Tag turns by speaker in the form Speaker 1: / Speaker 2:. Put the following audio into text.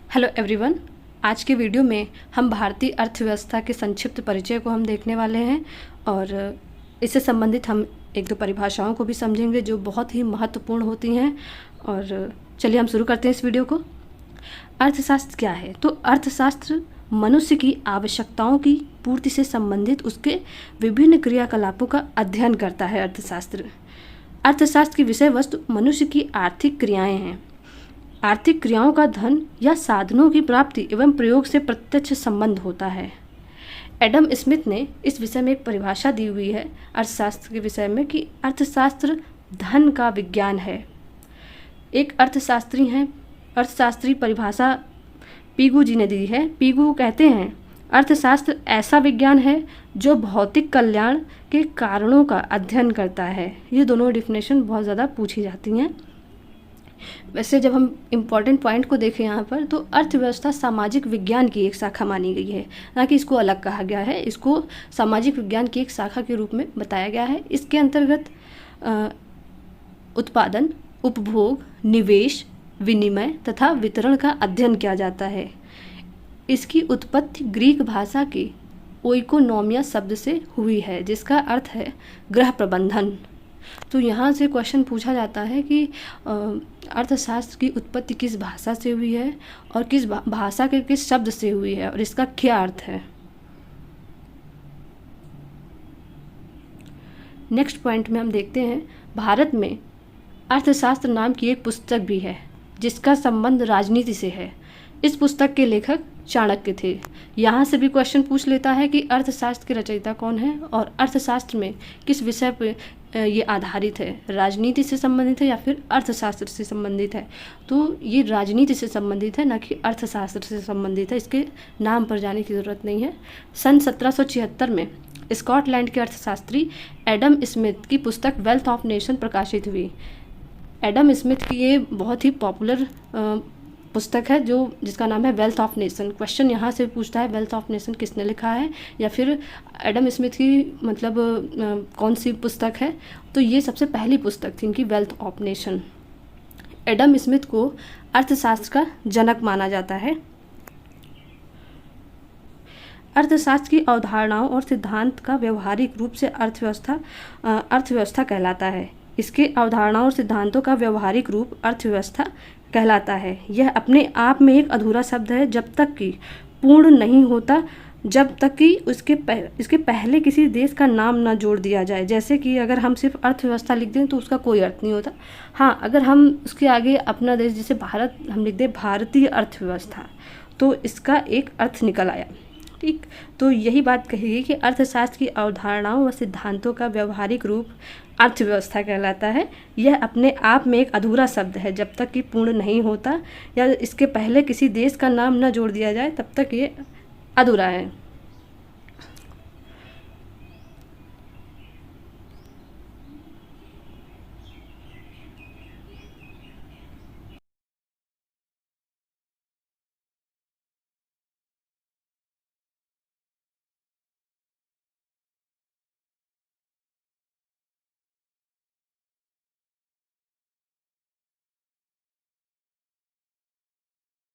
Speaker 1: Hello everyone, आज के video में हम भारतीय अर्थव्यवस्था के संक्षिप्त परिचय को हम देखने वाले हैं और इससे संबंधित हम एक दो परिभाषाओं को भी समझेंगे जो बहुत ही महत्वपूर्ण होती हैं। और चलिए हम शुरू करते हैं इस वीडियो को। अर्थशास्त्र क्या है? तो अर्थशास्त्र मनुष्य की आवश्यकताओं की पूर्ति से संबंधित उसके विभिन्न क्रियाकलापों का अध्ययन करता है। अर्थशास्त्र की विषय वस्तु मनुष्य की आर्थिक क्रियाएं हैं। आर्थिक क्रियाओं का धन या साधनों की प्राप्ति एवं प्रयोग से प्रत्यक्ष संबंध होता है। एडम स्मिथ ने इस विषय में एक परिभाषा दी हुई है अर्थशास्त्र के विषय में कि अर्थशास्त्र धन का विज्ञान है। एक अर्थशास्त्री परिभाषा पीगू जी ने दी है। पीगू कहते हैं अर्थशास्त्र ऐसा विज्ञान है जो भौतिक कल्याण के कारणों का अध्ययन करता है। ये दोनों डिफिनेशन बहुत ज़्यादा पूछी जाती हैं। वैसे जब हम इम्पॉर्टेंट पॉइंट को देखें यहाँ पर, तो अर्थव्यवस्था सामाजिक विज्ञान की एक शाखा मानी गई है, ना कि इसको अलग कहा गया है। इसको सामाजिक विज्ञान की एक शाखा के रूप में बताया गया है। इसके अंतर्गत उत्पादन, उपभोग, निवेश, विनिमय तथा वितरण का अध्ययन किया जाता है। इसकी उत्पत्ति ग्रीक भाषा के ओइकोनोमिया शब्द से हुई है, जिसका अर्थ है गृह प्रबंधन। तो यहाँ से क्वेश्चन पूछा जाता है कि अर्थशास्त्र की उत्पत्ति किस भाषा से हुई है और किस भाषा के किस शब्द से हुई है और इसका क्या अर्थ है। नेक्स्ट पॉइंट में हम देखते हैं भारत में अर्थशास्त्र नाम की एक पुस्तक भी है जिसका संबंध राजनीति से है। इस पुस्तक के लेखक चाणक्य थे। यहाँ से भी क्वेश्चन पूछ लेता है कि अर्थशास्त्र के रचयिता कौन है और अर्थशास्त्र में किस विषय पर ये आधारित है, राजनीति से संबंधित है या फिर अर्थशास्त्र से संबंधित है। तो ये राजनीति से संबंधित है, ना कि अर्थशास्त्र से संबंधित है। इसके नाम पर जाने की ज़रूरत नहीं है। सन 1776 में स्कॉटलैंड के अर्थशास्त्री एडम स्मिथ की पुस्तक वेल्थ ऑफ नेशन प्रकाशित हुई। एडम स्मिथ की ये बहुत ही पॉपुलर पुस्तक है जिसका नाम है वेल्थ ऑफ नेशन। क्वेश्चन यहाँ से पूछता है वेल्थ ऑफ नेशन किसने लिखा है या फिर एडम स्मिथ की कौन सी पुस्तक है। तो ये सबसे पहली पुस्तक थी इनकी, wealth of nation. Adam Smith को अर्थशास्त्र का जनक माना जाता है। अर्थशास्त्र की अवधारणाओं और सिद्धांत का व्यवहारिक रूप से अर्थव्यवस्था कहलाता है। इसके अवधारणाओं और सिद्धांतों का व्यवहारिक रूप अर्थव्यवस्था कहलाता है। यह अपने आप में एक अधूरा शब्द है जब तक कि पूर्ण नहीं होता, जब तक कि इसके पहले किसी देश का नाम ना जोड़ दिया जाए। जैसे कि अगर हम सिर्फ अर्थव्यवस्था लिख दें तो उसका कोई अर्थ नहीं होता। हाँ, अगर हम उसके आगे अपना देश, जैसे भारत, हम लिख दें भारतीय अर्थव्यवस्था, तो इसका एक अर्थ निकल आया। ठीक, तो यही बात कही कि अर्थशास्त्र की अवधारणाओं व सिद्धांतों का व्यवहारिक रूप अर्थव्यवस्था कहलाता है। यह अपने आप में एक अधूरा शब्द है जब तक कि पूर्ण नहीं होता या इसके पहले किसी देश का नाम न जोड़ दिया जाए, तब तक ये अधूरा है।